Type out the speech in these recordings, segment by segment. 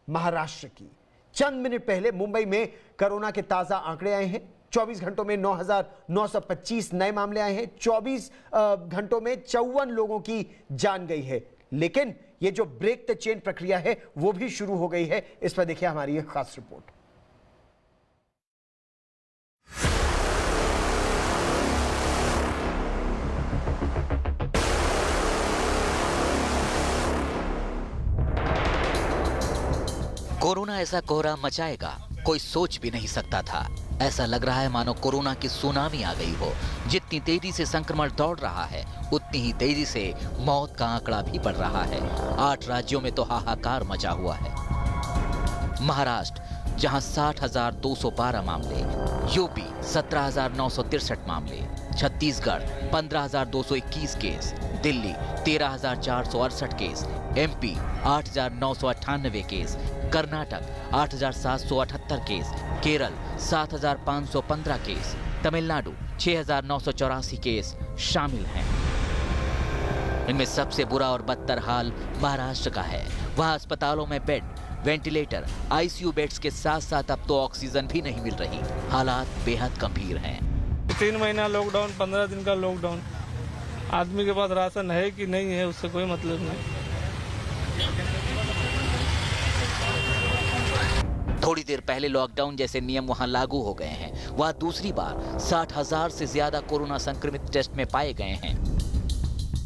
महाराष्ट्र की। चंद मिनट पहले मुंबई में कोरोना के ताजा आंकड़े आए हैं। 24 घंटों में 9,925 नए मामले आए हैं। 24 घंटों में 54 लोगों की जान गई है। लेकिन ये जो ब्रेक द चेन प्रक्रिया है वो भी शुरू हो गई है। इस पर देखिए हमारी एक खास रिपोर्ट। कोरोना ऐसा कोहराम मचाएगा कोई सोच भी नहीं सकता था। ऐसा लग रहा है मानो कोरोना की सुनामी आ गई हो। जितनी तेजी से संक्रमण दौड़ रहा है उतनी ही तेजी से मौत का आंकड़ा भी बढ़ रहा है। 8 राज्यों में तो हाहाकार मचा हुआ है। महाराष्ट्र जहां 60,212 मामले, यूपी 17,963 मामले, Chhattisgarh 15,221 case, Delhi 13,468 case, MP 8,998 case, Karnataka 8,778 case, Kerala 7,515 case, Tamil Nadu 6,984 case शामिल हैं। इनमें सबसे बुरा और बदतर हाल महाराष्ट्र का है। वहां अस्पतालों में बेड, वेंटिलेटर, आईसीयू बेड्स के साथ साथ अब तो ऑक्सीजन भी नहीं मिल रही। हालात बेहद गंभीर हैं। 3 महीना लॉकडाउन, 15 दिन का लॉकडाउन। आदमी के पास राशन है कि नहीं है उससे कोई मतलब नहीं। थोड़ी देर पहले लॉकडाउन जैसे नियम वहां लागू हो गए हैं। वहां दूसरी बार 60,000 से ज्यादा कोरोना संक्रमित टेस्ट में पाए गए हैं।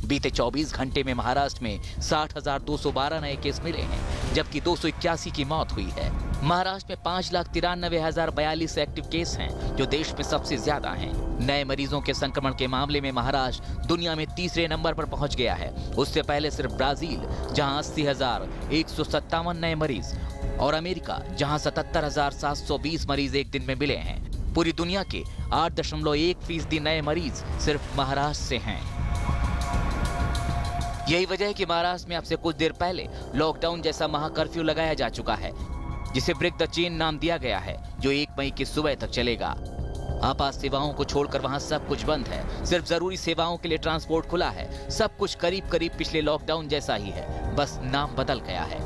बीते 24 घंटे में महाराष्ट्र में 60,212 नए केस मिले हैं, जबकि 281 की मौत हुई है। महाराष्ट्र में 5,93,042 एक्टिव केस हैं, जो देश में सबसे ज्यादा हैं। नए मरीजों के संक्रमण के मामले में महाराष्ट्र दुनिया में तीसरे नंबर पर पहुंच गया है। उससे पहले सिर्फ ब्राजील, जहां 80,157 नए मरीज, और अमेरिका, जहां 77,720 मरीज एक दिन में मिले हैं। पूरी दुनिया के 8.1% नए मरीज सिर्फ महाराष्ट्र से हैं। यही वजह है कि महाराष्ट्र में अब से कुछ देर पहले लॉकडाउन जैसा महाकर्फ्यू लगाया जा चुका है, जिसे ब्रेक द चेन नाम दिया गया है, जो 1 मई की सुबह तक चलेगा। आपात सेवाओं को छोड़कर वहां सब कुछ बंद है। सिर्फ जरूरी सेवाओं के लिए ट्रांसपोर्ट खुला है। सब कुछ करीब करीब पिछले लॉकडाउन जैसा ही है, बस नाम बदल गया है।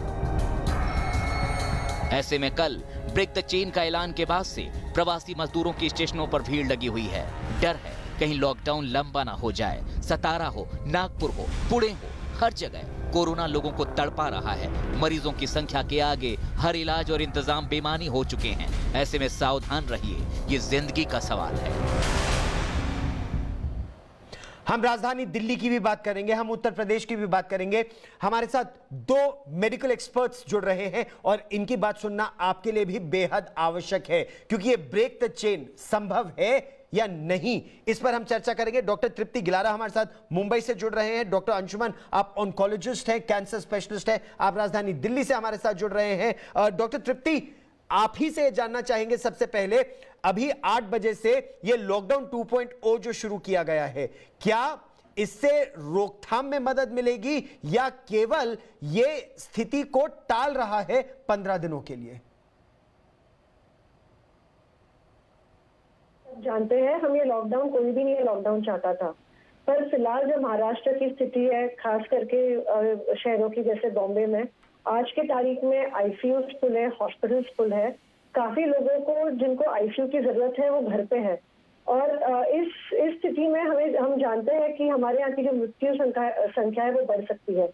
ऐसे में कल ब्रेक द चेन का ऐलान के बाद से प्रवासी मजदूरों की स्टेशनों पर भीड़ लगी हुई है। डर है कहीं लॉकडाउन लंबा ना हो जाए। सतारा हो, नागपुर हो, पुणे हो, हर जगह कोरोना लोगों को तड़पा रहा है। मरीजों की संख्या के आगे हर इलाज और इंतजाम बेमानी हो चुके हैं। ऐसे में सावधान रहिए, ये जिंदगी का सवाल है। हम राजधानी दिल्ली की भी बात करेंगे, हम उत्तर प्रदेश की भी बात करेंगे। हमारे साथ 2 मेडिकल एक्सपर्ट्स जुड़ रहे हैं और इनकी बात सुनना आपके लिए भी बेहद आवश्यक है, क्योंकि ये ब्रेक द चेन संभव है या नहीं, इस पर हम चर्चा करेंगे। डॉक्टर तृप्ति गिलारा हमारे साथ मुंबई से जुड़ रहे हैं। डॉक्टर अंशुमन, आप ऑन्कोलॉजिस्ट हैं, कैंसर स्पेशलिस्ट हैं, आप राजधानी दिल्ली से हमारे साथ जुड़ रहे हैं। डॉक्टर तृप्ति, आप ही से जानना चाहेंगे सबसे पहले, अभी 8 बजे से ये लॉकडाउन 2.0 जो शुरू किया गया है, क्या इससे रोकथाम में मदद मिलेगी या केवल ये स्थिति को टाल रहा है 15 दिनों के लिए? जानते हैं हम, ये लॉकडाउन कोई भी नहीं लॉकडाउन चाहता था, पर फिलहाल जो महाराष्ट्र की स्थिति है, खास करके शहरों की जैसे बॉम्बे में, आज के तारीख में आईसीयूज फुल है, हॉस्पिटल्स फुल है। काफी लोगों को जिनको आईसीयू की जरूरत है वो घर पे है। और इस स्थिति में हम जानते हैं कि हमारे यहाँ की जो मृत्यु संख्या है वो बढ़ सकती है।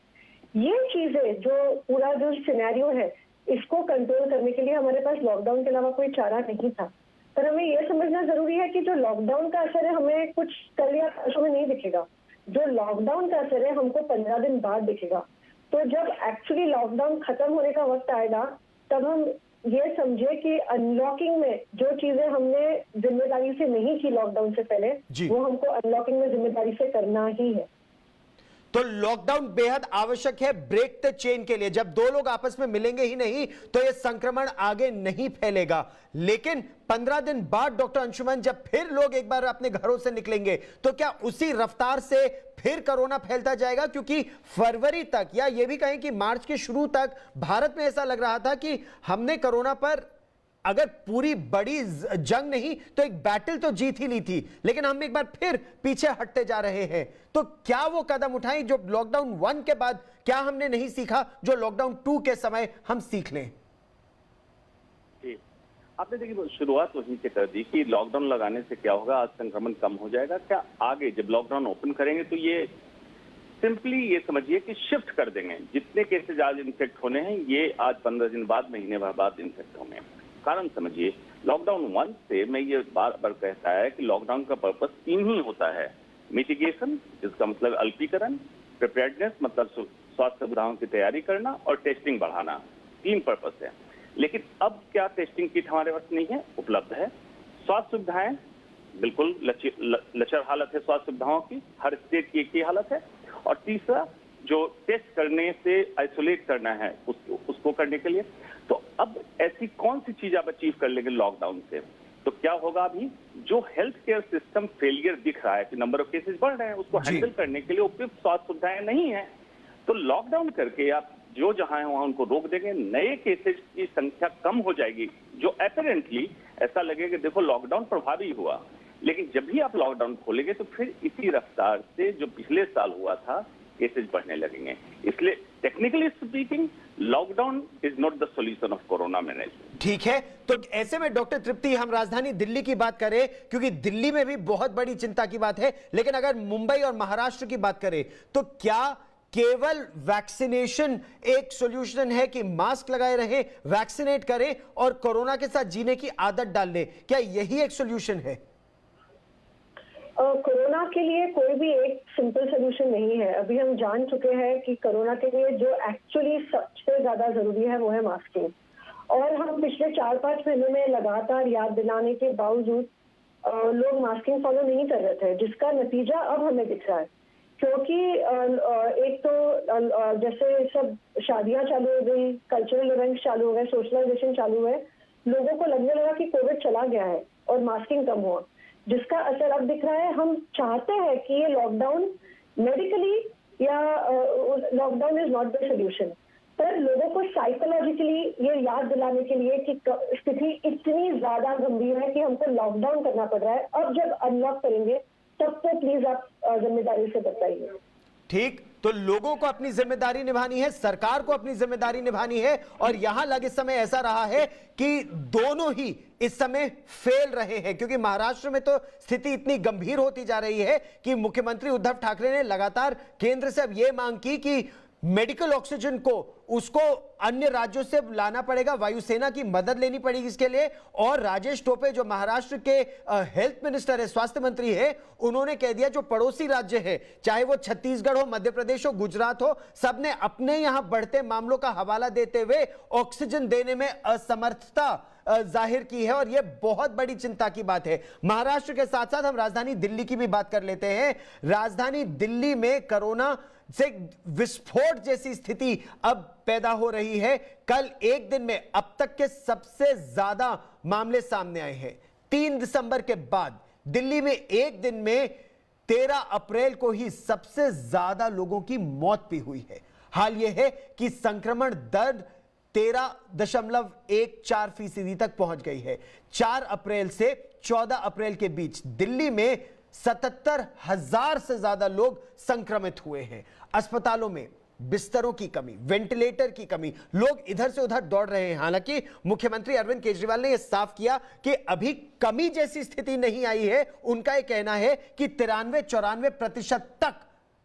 ये चीजें जो पूरा जो सिनेरियो है, इसको कंट्रोल करने के लिए हमारे पास लॉकडाउन के अलावा कोई चारा नहीं था। पर हमें यह समझना जरूरी है कि जो लॉकडाउन का असर है हमें कुछ कल या परसों में नहीं दिखेगा। जो लॉकडाउन का असर है हमको 15 दिन बाद दिखेगा। तो जब एक्चुअली लॉकडाउन खत्म होने का वक्त आएगा, तब हम ये समझे कि अनलॉकिंग में जो चीजें हमने जिम्मेदारी से नहीं की लॉकडाउन से पहले, वो हमको अनलॉकिंग में जिम्मेदारी से करना ही है। तो लॉकडाउन बेहद आवश्यक है ब्रेक द चेन के लिए। जब 2 लोग आपस में मिलेंगे ही नहीं तो यह संक्रमण आगे नहीं फैलेगा। लेकिन 15 दिन बाद डॉक्टर अंशुमन, जब फिर लोग एक बार अपने घरों से निकलेंगे तो क्या उसी रफ्तार से फिर कोरोना फैलता जाएगा? क्योंकि फरवरी तक, या यह भी कहें कि मार्च के शुरू तक, भारत में ऐसा लग रहा था कि हमने कोरोना पर अगर पूरी बड़ी जंग नहीं तो एक बैटल तो जीत ही ली थी, लेकिन हम एक बार फिर पीछे हटते जा रहे हैं। तो क्या वो कदम उठाएं जो लॉकडाउन 1 के बाद क्या हमने नहीं सीखा, जो लॉकडाउन 2 के समय हम सीख लें? आपने देखिए शुरुआत वहीं से कर दी कि लॉकडाउन लगाने से क्या होगा, आज संक्रमण कम हो जाएगा। क्या आगे जब लॉकडाउन ओपन करेंगे तो ये सिंपली ये समझिए कि शिफ्ट कर देंगे। जितने केसेज आज इन्फेक्ट होने हैं ये आज 15 दिन बाद, महीने भर बाद इन्फेक्ट होंगे। कारण समझिए, लॉकडाउन 1 से मैं ये बार बार कहता है कि लॉकडाउन का पर्पस 3 ही होता है। मिटिगेशन, जिसका मतलब अल्पीकरण, प्रिपेयर्डनेस मतलब स्वास्थ्य सुविधाओं की तैयारी करना, और टेस्टिंग बढ़ाना। 3 पर्पस है। लेकिन अब क्या टेस्टिंग किट हमारे पास नहीं है, उपलब्ध है। स्वास्थ्य सुविधाएं बिल्कुल लचर हालत है, स्वास्थ्य सुविधाओं की हर स्टेट की एक ही हालत है। और तीसरा, जो टेस्ट करने से आइसोलेट करना है उसको करने के लिए। तो अब ऐसी कौन सी चीज आप अचीव कर लेंगे लॉकडाउन से? तो क्या होगा, अभी जो हेल्थ केयर सिस्टम फेलियर दिख रहा है कि नंबर ऑफ केसेस बढ़ रहे हैं, उसको हैंडल करने के लिए उपयुक्त स्वास्थ्य सुविधाएं नहीं है। तो लॉकडाउन करके आप जो जहां है वहां उनको रोक देंगे, नए केसेस की संख्या कम हो जाएगी, जो अपेरेंटली ऐसा लगेगा देखो लॉकडाउन प्रभावी हुआ। लेकिन जब भी आप लॉकडाउन खोलेंगे तो फिर इसी रफ्तार से जो पिछले साल हुआ था केसेस बढ़ने लगेंगे। इसलिए technically speaking lockdown is not the solution of corona management. ठीक है, तो ऐसे में डॉक्टर तृप्ति, हम राजधानी दिल्ली की बात करें, क्योंकि दिल्ली में भी बहुत बड़ी चिंता की बात है, लेकिन अगर मुंबई और महाराष्ट्र की बात करें तो क्या केवल वैक्सीनेशन एक सॉल्यूशन है कि मास्क लगाए रहें, वैक्सीनेट करें और कोरोना के साथ जीने की आदत डाल लें? क्या यही एक सॉल्यूशन है? कोरोना के लिए कोई भी एक सिंपल सोल्यूशन नहीं है। अभी हम जान चुके हैं कि कोरोना के लिए जो एक्चुअली सबसे ज्यादा जरूरी है वो है मास्किंग। और हम पिछले 4-5 महीने में लगातार याद दिलाने के बावजूद लोग मास्किंग फॉलो नहीं कर रहे थे, जिसका नतीजा अब हमें दिख रहा है। क्योंकि एक तो जैसे सब शादियां चालू हो गई, कल्चरल इवेंट्स चालू हो गए, सोशलाइजेशन चालू है, लोगों को लगने लगा कि कोविड चला गया है और मास्किंग कम हुआ, जिसका असर अब दिख रहा है। हम चाहते हैं कि ये लॉकडाउन मेडिकली या lockdown is not the solution, पर लोगों को साइकोलॉजिकली ये याद दिलाने के लिए कि स्थिति इतनी ज्यादा गंभीर है कि हमको लॉकडाउन करना पड़ रहा है। अब जब अनलॉक करेंगे तब तो प्लीज आप जिम्मेदारी से बताइए। ठीक, तो लोगों को अपनी जिम्मेदारी निभानी है, सरकार को अपनी जिम्मेदारी निभानी है, और यहां लग इस समय ऐसा रहा है कि दोनों ही इस समय फेल रहे हैं, क्योंकि महाराष्ट्र में तो स्थिति इतनी गंभीर होती जा रही है कि मुख्यमंत्री उद्धव ठाकरे ने लगातार केंद्र से अब यह मांग की कि मेडिकल ऑक्सीजन को उसको अन्य राज्यों से लाना पड़ेगा, वायुसेना की मदद लेनी पड़ेगी इसके लिए। और राजेश टोपे जो महाराष्ट्र के हेल्थ मिनिस्टर है, स्वास्थ्य मंत्री है, उन्होंने कह दिया जो पड़ोसी राज्य है, चाहे वो छत्तीसगढ़ हो, मध्य प्रदेश हो, गुजरात हो, सबने अपने यहां बढ़ते मामलों का हवाला देते हुए ऑक्सीजन देने में असमर्थता जाहिर की है, और यह बहुत बड़ी चिंता की बात है। महाराष्ट्र के साथ साथ हम राजधानी दिल्ली की भी बात कर लेते हैं। राजधानी दिल्ली में कोरोना से विस्फोट जैसी स्थिति अब पैदा हो रही है। कल एक दिन में अब तक के सबसे ज्यादा मामले सामने आए हैं। 3 दिसंबर के बाद दिल्ली में एक दिन में 13 अप्रैल को ही सबसे ज्यादा लोगों की मौत भी हुई है। हाल यह है कि संक्रमण दर 13.14% तक पहुंच गई है। 4 अप्रैल से 14 अप्रैल के बीच दिल्ली में 77,000 से ज्यादा लोग संक्रमित हुए हैं। अस्पतालों में बिस्तरों की कमी, वेंटिलेटर की कमी, लोग इधर से उधर दौड़ रहे हैं। हालांकि मुख्यमंत्री अरविंद केजरीवाल ने यह साफ किया कि अभी कमी जैसी स्थिति नहीं आई है। उनका यह कहना है कि 93-94% तक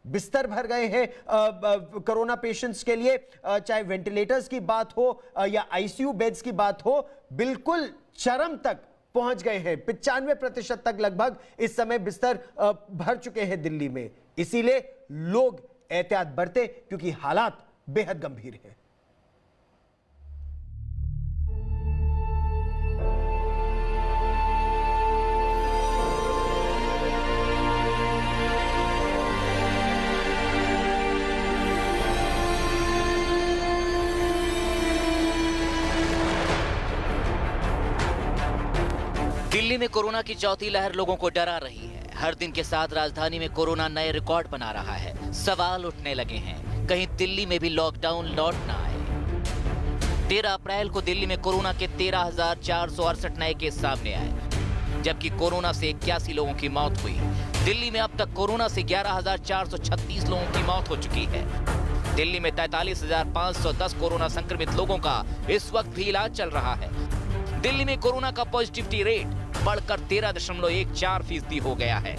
बिस्तर भर गए हैं कोरोना पेशेंट्स के लिए, चाहे वेंटिलेटर्स की बात हो या आईसीयू बेड्स की बात हो, बिल्कुल चरम तक पहुंच गए हैं। 95% तक लगभग इस समय बिस्तर भर चुके हैं दिल्ली में। इसीलिए लोग एहतियात बरते, क्योंकि हालात बेहद गंभीर हैं। दिल्ली में कोरोना की चौथी लहर लोगों को डरा रही है। हर दिन के साथ राजधानी में कोरोना नए रिकॉर्ड बना रहा है। सवाल उठने लगे हैं, कहीं दिल्ली में भी लॉकडाउन लौट ना आए। 13 अप्रैल को दिल्ली में कोरोना के 13,468 नए केस सामने आए, जबकि कोरोना से 81 लोगों की मौत हुई। दिल्ली में अब तक कोरोना से 11,436 लोगों की मौत हो चुकी है। दिल्ली में 43,510 कोरोना संक्रमित लोगों का इस वक्त भी इलाज चल रहा है। दिल्ली में कोरोना का पॉजिटिविटी रेट बढ़कर 13.14% हो गया है।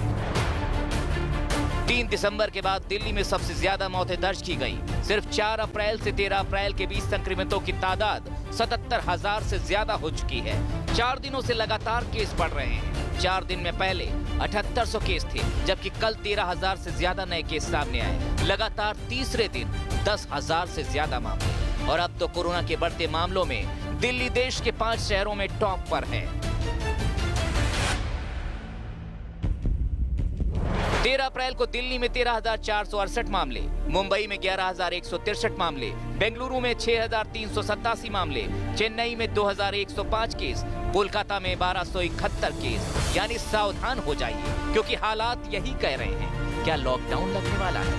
3 दिसंबर के बाद दिल्ली में सबसे ज्यादा मौतें दर्ज की गई। सिर्फ 4 अप्रैल से 13 अप्रैल के बीच संक्रमितों की तादाद 77,000 से ज्यादा हो चुकी है। 4 दिनों से लगातार केस बढ़ रहे हैं। 4 दिन में पहले 7800 केस थे, जबकि कल 13,000 से ज्यादा नए केस सामने आए। लगातार तीसरे दिन 10,000 से ज्यादा मामले। और अब तो कोरोना के बढ़ते मामलों में दिल्ली देश के 5 शहरों में टॉप पर है। 13 अप्रैल को दिल्ली में 13,468 मामले, मुंबई में 11,163 मामले, बेंगलुरु में 6,387 मामले, चेन्नई में 2,105 केस, कोलकाता में 1,271 केस। यानी सावधान हो जाइए, क्योंकि हालात यही कह रहे हैं। क्या लॉकडाउन लगने वाला है?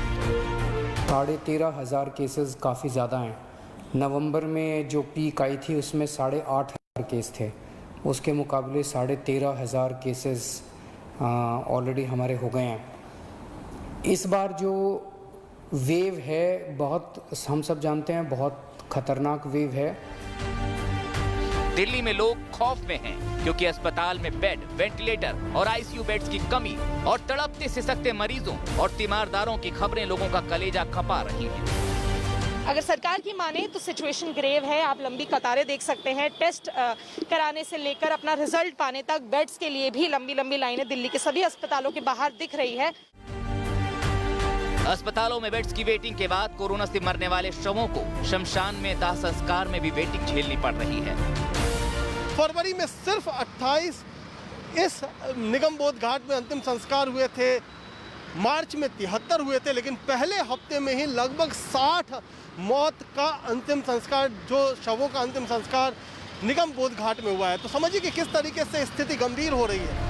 13,500 केसेस काफ़ी ज़्यादा हैं। नवंबर में जो पीक आई थी उसमें 8,500 केस थे। उसके मुकाबले 13,500 केसेस ऑलरेडी हमारे हो गए हैं। इस बार जो वेव है बहुत, हम सब जानते हैं, बहुत खतरनाक वेव है। दिल्ली में लोग खौफ में हैं, क्योंकि अस्पताल में बेड, वेंटिलेटर और आईसीयू बेड्स की कमी और तड़पते सिसकते मरीजों और तीमारदारों की खबरें लोगों का कलेजा खपा रही हैं। अगर सरकार की माने तो सिचुएशन ग्रेव है। आप लंबी कतारें देख सकते हैं। टेस्ट कराने से लेकर अपना रिजल्ट पाने तक बेड्स के लिए भी लंबी लंबी लाइनें दिल्ली के सभी अस्पतालों के बाहर दिख रही है। अस्पतालों में बेड्स की वेटिंग के बाद कोरोना से मरने वाले शवों को शमशान में दाह संस्कार में भी वेटिंग झेलनी पड़ रही है। फरवरी में सिर्फ 28 इस निगम बोध घाट में अंतिम संस्कार हुए थे। मार्च में 73 हुए थे, लेकिन पहले हफ्ते में ही लगभग 60 मौत का अंतिम संस्कार, जो शवों का अंतिम संस्कार निगम बोध घाट में हुआ है। तो समझिए कि किस तरीके से स्थिति गंभीर हो रही है।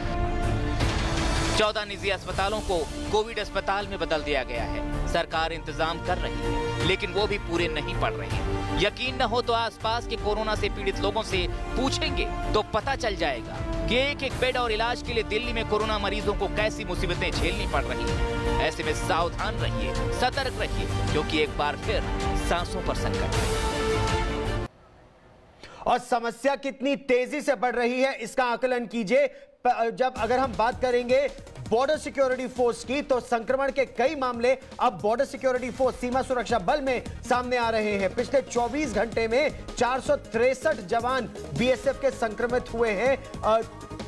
14 निजी अस्पतालों को कोविड अस्पताल में बदल दिया गया है। सरकार इंतजाम कर रही है, लेकिन वो भी पूरे नहीं पड़ रहे हैं। यकीन न हो तो आसपास के कोरोना से पीड़ित लोगों से पूछेंगे तो पता चल जाएगा कि एक बेड और इलाज के लिए दिल्ली में कोरोना मरीजों को कैसी मुसीबतें झेलनी पड़ रही हैं। ऐसे में सावधान रहिए, सतर्क रहिए, क्योंकि एक बार फिर सांसों पर संकट है। और समस्या कितनी तेजी से बढ़ रही है इसका आकलन कीजिए। जब अगर हम बात करेंगे बॉर्डर सिक्योरिटी फोर्स की, तो संक्रमण के कई मामले अब बॉर्डर सिक्योरिटी फोर्स, सीमा सुरक्षा बल में सामने आ रहे हैं। पिछले 24 घंटे में 463 जवान बीएसएफ के संक्रमित हुए हैं।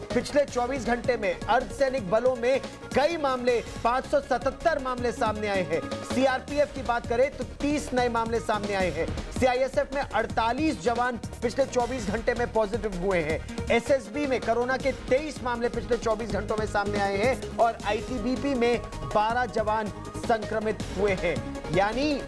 पिछले 24 घंटे में अर्धसैनिक बलों में कई मामले, 577 मामले सामने आए हैं। सीआरपीएफ की बात करें तो 30 नए मामले सामने आए हैं। सीआईएसएफ में 48 जवान पिछले 24 घंटे में पॉजिटिव हुए हैं। एसएसबी में कोरोना के 23 मामले पिछले 24 घंटों में सामने आए हैं और आईटीबीपी में 12 जवान संक्रमित हुए हैं। यानी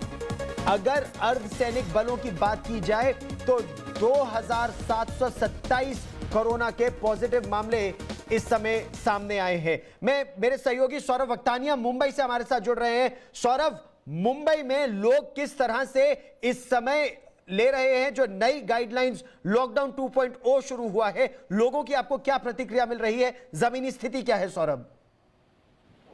अगर अर्धसैनिक बलों की बात की जाए तो 2,727 कोरोना के पॉजिटिव मामले इस समय सामने आए हैं। मेरे सहयोगी सौरभ वक्तानिया मुंबई से हमारे साथ जुड़ रहे हैं। सौरभ, मुंबई में लोग किस तरह से इस समय ले रहे हैं जो नई गाइडलाइंस लॉकडाउन 2.0 शुरू हुआ है, लोगों की आपको क्या प्रतिक्रिया मिल रही है? जमीनी स्थिति क्या है सौरभ?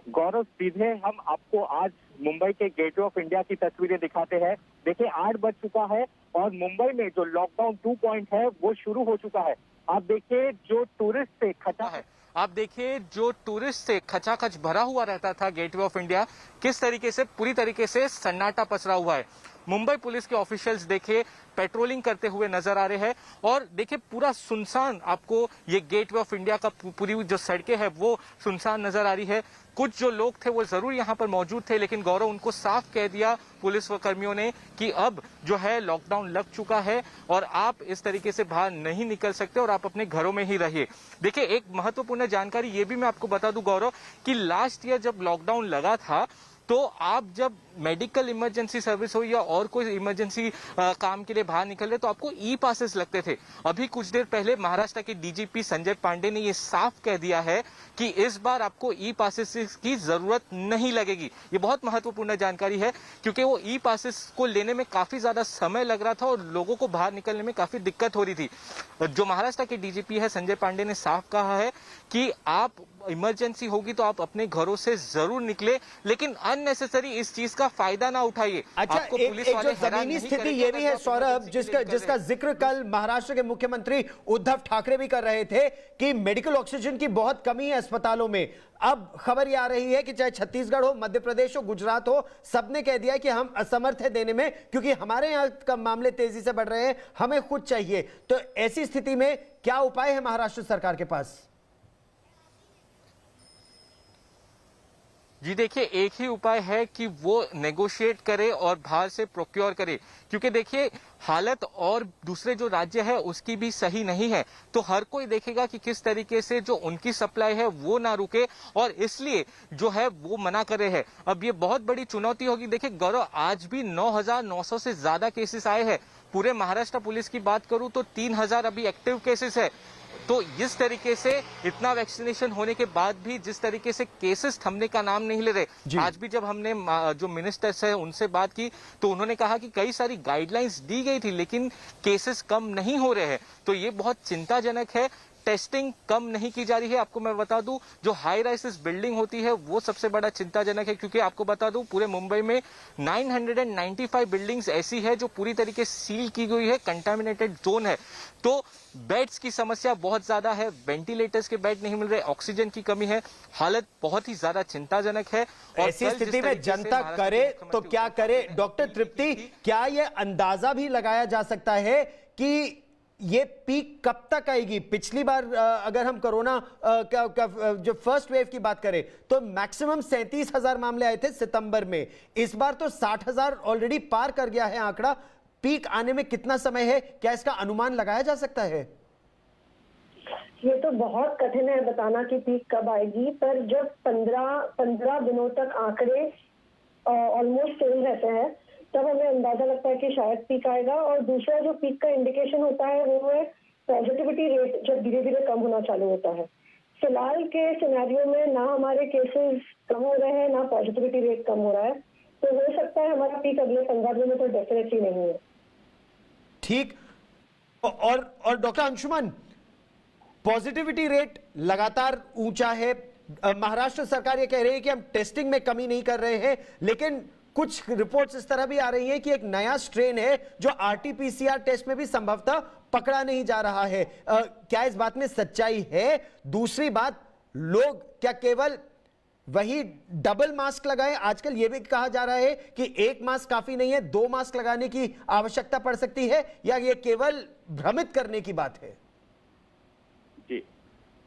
गौरव, सीधे हम आपको आज मुंबई के गेटवे ऑफ इंडिया की तस्वीरें दिखाते हैं। देखिए, 8 बज चुका है और मुंबई में जो लॉकडाउन 2 है वो शुरू हो चुका है। आप देखिए, जो टूरिस्ट से खचा है, आप देखिए जो टूरिस्ट से खचाखच भरा हुआ रहता था गेटवे ऑफ इंडिया, किस तरीके से पूरी तरीके से सन्नाटा पसरा हुआ है। मुंबई पुलिस के ऑफिशियल्स देखिए पेट्रोलिंग करते हुए नजर आ रहे हैं और देखिए पूरा सुनसान, आपको ये गेटवे ऑफ इंडिया का पूरी जो सड़कें हैं वो सुनसान नजर आ रही है। कुछ जो लोग थे वो जरूर यहाँ पर मौजूद थे, लेकिन गौरव, उनको साफ कह दिया पुलिस व कर्मियों ने कि अब जो है लॉकडाउन लग चुका है और आप इस तरीके से बाहर नहीं निकल सकते और आप अपने घरों में ही रहिए। देखिए, एक महत्वपूर्ण जानकारी ये भी मैं आपको बता दूं गौरव कि लास्ट ईयर जब लॉकडाउन लगा था तो आप जब मेडिकल इमरजेंसी सर्विस हो या और कोई इमरजेंसी काम के लिए बाहर निकले तो आपको ई पासेस लगते थे। अभी कुछ देर पहले महाराष्ट्र के डीजीपी संजय पांडे ने ये साफ कह दिया है कि इस बार आपको ई पासेस की जरूरत नहीं लगेगी। ये बहुत महत्वपूर्ण जानकारी है, क्योंकि वो ई पासेस को लेने में काफी ज्यादा समय लग रहा था और लोगों को बाहर निकलने में काफी दिक्कत हो रही थी। जो महाराष्ट्र के डीजीपी है संजय पांडे ने साफ कहा है कि आप इमरजेंसी होगी तो आप अपने घरों से जरूर निकले, लेकिन अननेसेसरी इस चीज का इसका फायदा ना उठाइए। अच्छा, आपको एक पुलिस जो वाले हैरान जमीनी नहीं स्थिति करेंगे ये अगर भी है आप सौरभ, emergency के लिए कर जिसका रहे हैं। जिक्र कल महाराष्ट्र के मुख्यमंत्री उद्धव ठाकरे भी कर रहे थे कि मेडिकल ऑक्सीजन की बहुत कमी है अस्पतालों में। अब खबर ये आ रही है कि चाहे छत्तीसगढ़ हो, मध्य प्रदेश हो, गुजरात हो, सबने कह दिया कि हम असमर्थ है देने में, क्योंकि हमारे यहाँ का मामले तेजी से बढ़ रहे हैं, हमें खुद चाहिए। तो ऐसी स्थिति में क्या उपाय है महाराष्ट्र सरकार के पास? जी देखिए, एक ही उपाय है कि वो नेगोशिएट करे और बाहर से प्रोक्योर करे, क्योंकि देखिए हालत और दूसरे जो राज्य है उसकी भी सही नहीं है। तो हर कोई देखेगा कि किस तरीके से जो उनकी सप्लाई है वो ना रुके, और इसलिए जो है वो मना करे है। अब ये बहुत बड़ी चुनौती होगी। देखिए गौरव, आज भी 9,900 से ज्यादा केसेस आए हैं। पूरे महाराष्ट्र पुलिस की बात करूं तो 3,000 अभी एक्टिव केसेस है। तो इस तरीके से इतना वैक्सीनेशन होने के बाद भी जिस तरीके से केसेस थमने का नाम नहीं ले रहे। आज भी जब हमने जो मिनिस्टर्स है उनसे बात की तो उन्होंने कहा कि कई सारी गाइडलाइंस दी गई थी लेकिन केसेस कम नहीं हो रहे हैं। तो ये बहुत चिंताजनक है। टेस्टिंग कम नहीं की जा रही है। आपको मैं बता दूं, जो हाई राइसेस बिल्डिंग होती है वो सबसे बड़ा चिंताजनक है, क्योंकि आपको बता दूं पूरे मुंबई में 995 बिल्डिंग्स ऐसी है जो पूरी तरीके से सील की गई है, कंटामिनेटेड जोन है। तो बेड्स की समस्या बहुत ज्यादा है, वेंटिलेटर्स के बेड नहीं मिल रहे, ऑक्सीजन की कमी है, हालत बहुत ही ज्यादा चिंताजनक है। और ऐसी स्थिति में जनता करे तो क्या करे? डॉक्टर तृप्ति, क्या यह अंदाजा भी लगाया जा सकता है कि ये पीक कब तक आएगी? पिछली बार अगर हम कोरोना जो फर्स्ट वेव की बात करें तो मैक्सिमम 37,000 मामले आए थे सितंबर में। इस बार तो 60,000 ऑलरेडी पार कर गया है आंकड़ा। पीक आने में कितना समय है? क्या इसका अनुमान लगाया जा सकता है? ये तो बहुत कठिन है बताना कि पीक कब आएगी, पर जब 15 दिनों तक आंकड़े ऑलमोस्ट सेम रहते हैं तब हमें अंदाजा लगता है कि शायद पीक आएगा। और दूसरा जो पीक का इंडिकेशन होता है वो है पॉजिटिविटी रेट, जब धीरे धीरे कम होना चालू होता है। फिलहाल के सिनेरियो में ना हमारे केसेस कम हो रहे हैं ना पॉजिटिविटी रेट कम हो रहा है, तो हो सकता है हमारा पीक अगले 15 दिनों में तो डेफिनेटली नहीं है। ठीक। और डॉक्टर अंशुमन, पॉजिटिविटी रेट लगातार ऊंचा है। महाराष्ट्र सरकार ये कह रही है कि हम टेस्टिंग में कमी नहीं कर रहे हैं, लेकिन कुछ रिपोर्ट्स इस तरह भी आ रही हैं कि एक नया स्ट्रेन है जो आरटीपीसीआर टेस्ट में भी संभवतः पकड़ा नहीं जा रहा है। क्या इस बात में सच्चाई है? दूसरी बात, लोग क्या केवल वही डबल मास्क लगाएं? आजकल यह भी कहा जा रहा है कि एक मास्क काफी नहीं है, 2 मास्क लगाने की आवश्यकता पड़ सकती है, या ये केवल भ्रमित करने की बात है? जी,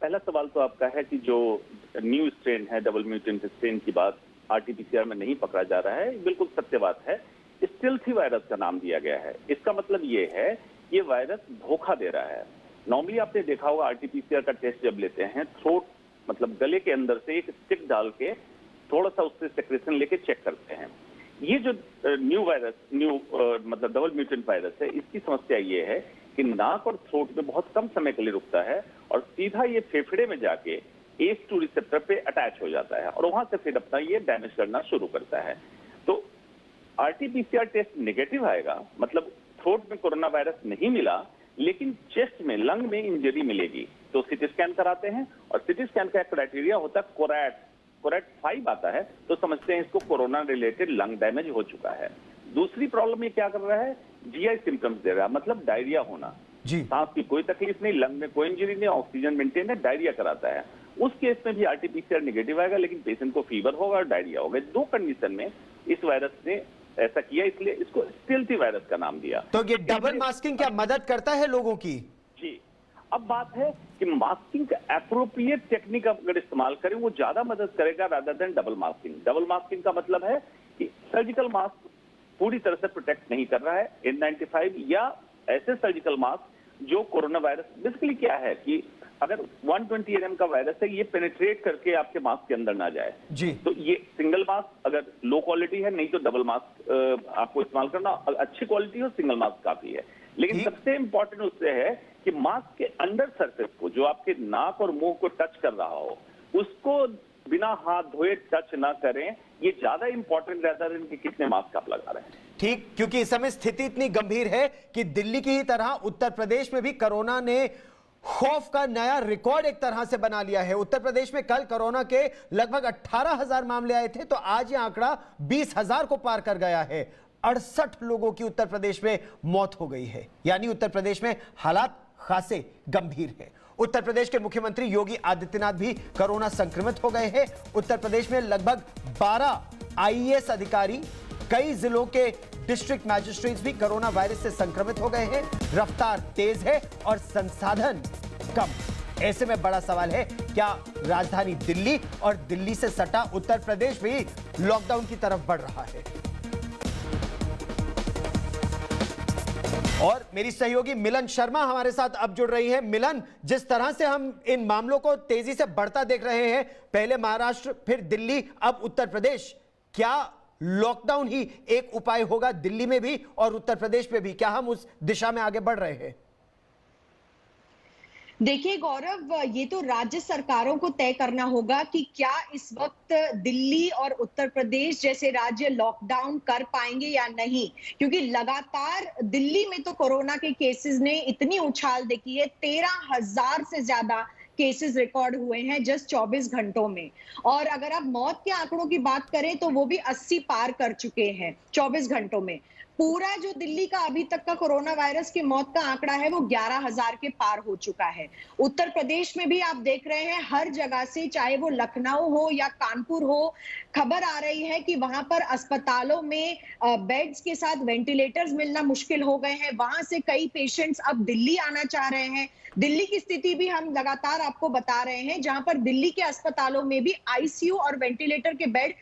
पहला सवाल तो आपका है कि जो न्यू स्ट्रेन है, डबल म्यूटेंट स्ट्रेन की बात आरटीपीसीआर में नहीं पकड़ा जा रहा है, बिल्कुल सत्य बात है। स्टिल्थी वायरस का नाम दिया गया है। इसका मतलब ये है ये वायरस धोखा दे रहा है। नॉर्मली आपने देखा होगा आरटीपीसीआर का टेस्ट जब लेते हैं, थ्रोट मतलब गले के अंदर से एक स्टिक डाल के थोड़ा सा उससे सेक्रेशन लेके चेक करते हैं। ये जो न्यू वायरस मतलब डबल म्यूटेंट वायरस है, इसकी समस्या ये है कि नाक और थ्रोट में बहुत कम समय के लिए रुकता है और सीधा ये फेफड़े में जाके ACE2 रिसेप्टर पे अटैच हो जाता है और वहां से फिर अपना ये डैमेज करना शुरू करता है। तो आरटीपीसीआर टेस्ट नेगेटिव आएगा, मतलब थ्रोट में कोरोना वायरस नहीं मिला लेकिन चेस्ट में, लंग में इंजरी मिलेगी, तो सीटी स्कैन कराते हैं और सीटी स्कैन का क्राइटेरिया होता है कोरैट 5 आता है, तो समझते हैं इसको कोरोना रिलेटेड लंग डैमेज हो चुका है। दूसरी प्रॉब्लम ये क्या कर रहा है, जीआई सिम्टम्स दे रहा है, मतलब डायरिया होना। सांस की कोई तकलीफ नहीं, लंग में कोई इंजरी नहीं, ऑक्सीजन मेंटेन है, डायरिया कराता है। उस केस में भी आरटीपीसीआर नेगेटिव आएगा लेकिन पेशेंट को फीवर होगा और डायरिया होगा। 2 कंडीशन में इस वायरस ने ऐसा किया, इसलिए इसको स्टिल्थी वायरस का नाम दिया। तो ये डबल मास्किंग क्या मदद करता है लोगों की? जी, अब बात है कि मास्किंग का एप्रोप्रिएट टेक्निक अगर इस्तेमाल करें वो ज्यादा मदद करेगा rather than double masking. Double masking का मतलब है कि सर्जिकल मास्क पूरी तरह से प्रोटेक्ट नहीं कर रहा है, N95 या ऐसे सर्जिकल मास्क जो कोरोना वायरस, बेसिकली क्या है कि अगर 120 mm का वायरस है, ये पेनिट्रेट करके आपके मास्क के अंदर ना जाए जी। तो ये सिंगल मास्क अगर लो क्वालिटी है, नहीं तो डबल मास्क आपको इस्तेमाल करना। अच्छी क्वालिटी हो सिंगल मास्क काफी है, लेकिन सबसे इंपॉर्टेंट उससे है कि मास्क के अंडर सरफेस को, जो आपके नाक और मुंह को टच कर रहा हो, उसको बिना हाथ धोए टच ना करें। ये ज्यादा इंपॉर्टेंट रहता है कि कितने मास्क आप लगा रहे हैं। ठीक, क्योंकि इस समय स्थिति इतनी गंभीर है कि दिल्ली की ही तरह उत्तर प्रदेश में भी कोरोना ने खौफ का नया रिकॉर्ड एक तरह से बना लिया है। उत्तर प्रदेश में कल कोरोना के लगभग 18,000 मामले आए थे, तो आज यह आंकड़ा 20,000 को पार कर गया है। 68 लोगों की उत्तर प्रदेश में मौत हो गई है, यानी उत्तर प्रदेश में हालात खासे गंभीर हैं। उत्तर प्रदेश के मुख्यमंत्री योगी आदित्यनाथ भी कोरोना संक्रमित हो गए हैं। उत्तर प्रदेश में लगभग 12 आईएएस अधिकारी, कई जिलों के डिस्ट्रिक्ट मैजिस्ट्रेट्स भी कोरोना वायरस से संक्रमित हो गए हैं। रफ्तार तेज है और संसाधन कम। ऐसे में बड़ा सवाल है, क्या राजधानी दिल्ली और दिल्ली से सटा उत्तर प्रदेश भी लॉकडाउन की तरफ बढ़ रहा है? और मेरी सहयोगी मिलन शर्मा हमारे साथ अब जुड़ रही है। मिलन, जिस तरह से हम इन मामलों को तेजी से बढ़ता देख रहे हैं, पहले महाराष्ट्र, फिर दिल्ली, अब उत्तर प्रदेश, क्या लॉकडाउन ही एक उपाय होगा दिल्ली में भी और उत्तर प्रदेश में भी? क्या हम उस दिशा में आगे बढ़ रहे हैं? देखिए गौरव, ये तो राज्य सरकारों को तय करना होगा कि क्या इस वक्त दिल्ली और उत्तर प्रदेश जैसे राज्य लॉकडाउन कर पाएंगे या नहीं, क्योंकि लगातार दिल्ली में तो कोरोना के केसेस ने इतनी उछाल देखी है। 13,000 से ज्यादा केसेस रिकॉर्ड हुए हैं जस्ट 24 घंटों में। और अगर आप मौत के आंकड़ों की बात करें तो वो भी 80 पार कर चुके हैं 24 घंटों में। पूरा जो दिल्ली का अभी तक का कोरोना वायरस की मौत का आंकड़ा है वो 11,000 के पार हो चुका है। उत्तर प्रदेश में भी आप देख रहे हैं हर जगह से, चाहे वो लखनऊ हो या कानपुर हो, खबर आ रही है कि वहां पर अस्पतालों में बेड्स के साथ वेंटिलेटर्स मिलना मुश्किल हो गए हैं। वहां से कई पेशेंट्स अब दिल्ली आना चाह रहे हैं। दिल्ली की स्थिति भी हम लगातार आपको बता रहे हैं, जहां पर दिल्ली के अस्पतालों में भी आईसीयू और वेंटिलेटर के बेड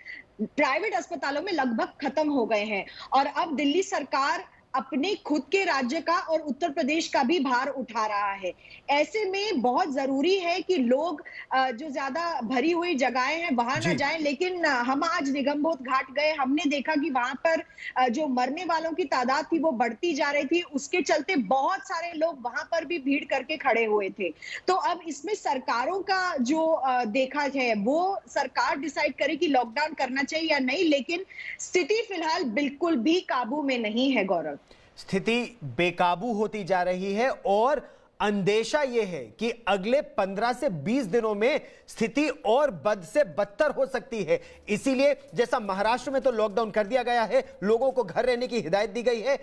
प्राइवेट अस्पतालों में लगभग खत्म हो गए हैं। और अब दिल्ली सरकार अपने खुद के राज्य का और उत्तर प्रदेश का भी भार उठा रहा है। ऐसे में बहुत जरूरी है कि लोग जो ज्यादा भरी हुई जगहें हैं वहां ना जाएं। लेकिन हम आज निगमबोध घाट गए, हमने देखा कि वहां पर जो मरने वालों की तादाद थी वो बढ़ती जा रही थी। उसके चलते बहुत सारे लोग वहां पर भी भीड़ करके खड़े हुए थे। तो अब इसमें सरकारों का जो देखा है वो सरकार डिसाइड करे कि लॉकडाउन करना चाहिए या नहीं, लेकिन स्थिति फिलहाल बिल्कुल भी काबू में नहीं है गौरव। स्थिति बेकाबू होती जा रही है और अंदेशा यह है कि अगले 15 से 20 दिनों में स्थिति और बद से बदतर हो सकती है। इसीलिए जैसा महाराष्ट्र में तो लॉकडाउन कर दिया गया है, लोगों को घर रहने की हिदायत दी गई है,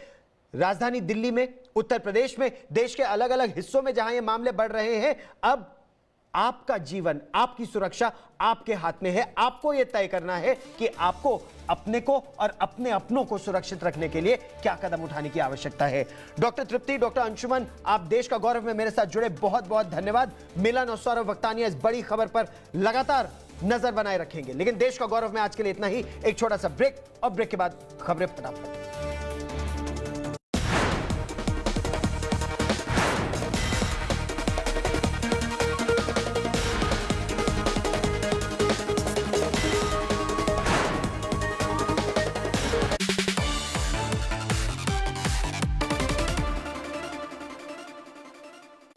राजधानी दिल्ली में, उत्तर प्रदेश में, देश के अलग अलग हिस्सों में जहां ये मामले बढ़ रहे हैं, अब आपका जीवन, आपकी सुरक्षा आपके हाथ में है। आपको यह तय करना है कि आपको अपने को और अपने अपनों को सुरक्षित रखने के लिए क्या कदम उठाने की आवश्यकता है। डॉक्टर तृप्ति, डॉक्टर अंशुमन, आप देश का गौरव में मेरे साथ जुड़े, बहुत बहुत धन्यवाद। मिलन और सौरभ वक्तानिया इस बड़ी खबर पर लगातार नजर बनाए रखेंगे। लेकिन देश का गौरव में आज के लिए इतना ही। एक छोटा सा ब्रेक और ब्रेक के बाद खबरें फटाफट।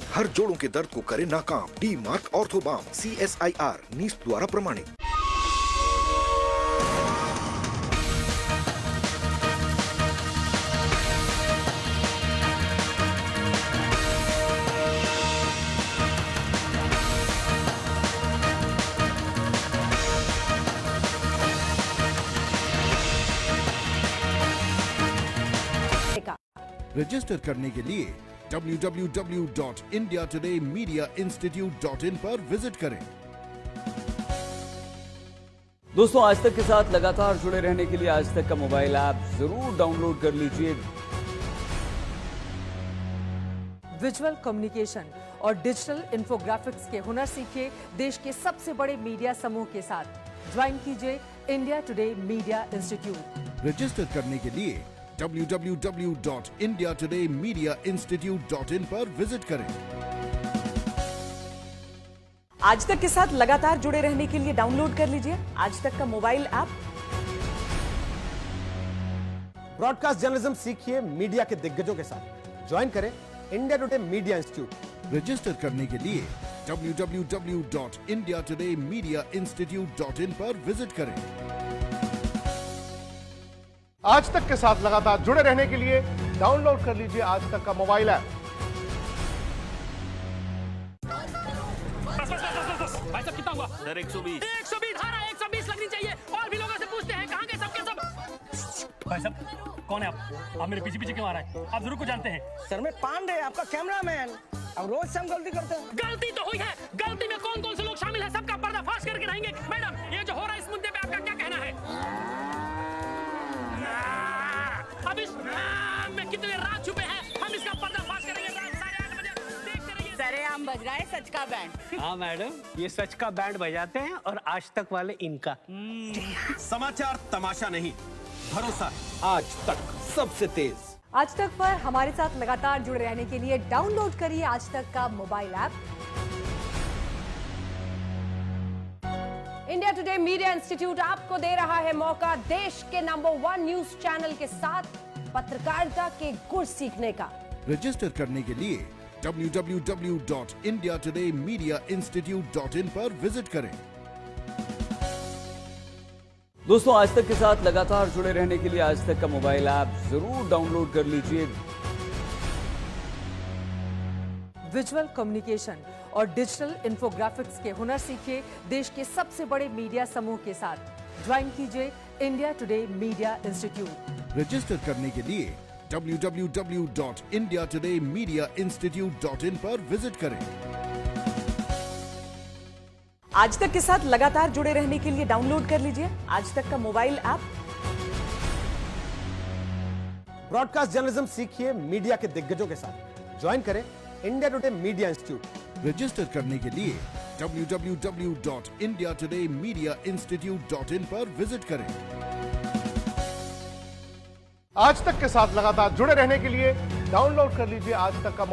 हर जोड़ों के दर्द को करे नाकाम। डी मार्क ऑर्थोबाम CSIR नीस द्वारा प्रमाणित। रजिस्टर करने के लिए www.indiatodaymediainstitute.in पर विजिट करें। दोस्तों, आज तक के साथ लगातार जुड़े रहने के लिए आज तक का मोबाइल ऐप जरूर डाउनलोड कर लीजिए। विजुअल कम्युनिकेशन और डिजिटल इंफोग्राफिक्स के हुनर सीखिए देश के सबसे बड़े मीडिया समूह के साथ। ज्वाइन कीजिए India today media institute. Register करने के लिए www.indiatodaymediainstitute.in पर विजिट करें। आज तक के साथ लगातार जुड़े रहने के लिए डाउनलोड कर लीजिए आज तक का मोबाइल ऐप। ब्रॉडकास्ट जर्नलिज्म सीखिए मीडिया के दिग्गजों के साथ। ज्वाइन करें India today media institute. Register करने के लिए www.indiatodaymediainstitute.in पर विजिट करें। आज तक के साथ लगातार जुड़े रहने के लिए डाउनलोड कर लीजिए आज तक का मोबाइल ऐप। सर 120 धारा 120 लगनी चाहिए। और भी लोगों से पूछते हैं कहाँ गए सबके सब। भाई साहब कौन है आप मेरे पीछे पीछे क्यों आ रहा है? आप जरूर को जानते हैं। सर मैं पांडे आपका कैमरामैन। अब रोज से हम गलती करते हैं। गलती तो हुई है, गलती में कौन कौन से लोग शामिल है सबका पर्दाफाश करके रहेंगे। मैडम ये जो हो रहा है इस मुद्दे पे आपका क्या कहना है? अब इस में कितने राज छुपे हैं, हम इसका पर्दाफाश करेंगे रात 8:30 बजे। देखते रहिए। सरेआम बज रहा है सच का बैंड। हाँ मैडम ये सच का बैंड बजाते हैं और आज तक वाले इनका। समाचार तमाशा नहीं, भरोसा आज तक सबसे तेज। आज तक पर हमारे साथ लगातार जुड़े रहने के लिए डाउनलोड करिए आज तक का mobile app. India today media institute आपको दे रहा है मौका देश के नंबर 1 न्यूज चैनल के साथ पत्रकारिता के गुण सीखने का। रजिस्टर करने के लिए www.indiatodayMediaInstitute.in पर विजिट करें। दोस्तों आज तक के साथ लगातार जुड़े रहने के लिए आज तक का मोबाइल ऐप जरूर डाउनलोड कर लीजिए। विजुअल कम्युनिकेशन और डिजिटल इन्फोग्राफिक्स के हुनर सीखिए देश के सबसे बड़े मीडिया समूह के साथ। ज्वाइन कीजिए India today media institute. Register करने के लिए www.indiatodayMediaInstitute.in पर विजिट करें। आज तक के साथ लगातार जुड़े रहने के लिए डाउनलोड कर लीजिए आज तक का मोबाइल ऐप। ब्रॉडकास्ट जर्नलिज्म सीखिए मीडिया के दिग्गजों के साथ। ज्वाइन करें India today media institute. Register करने के लिए www.indiatodayMediaInstitute.in पर विजिट करें। आज तक के साथ लगातार जुड़े रहने के लिए डाउनलोड कर लीजिए आज तक का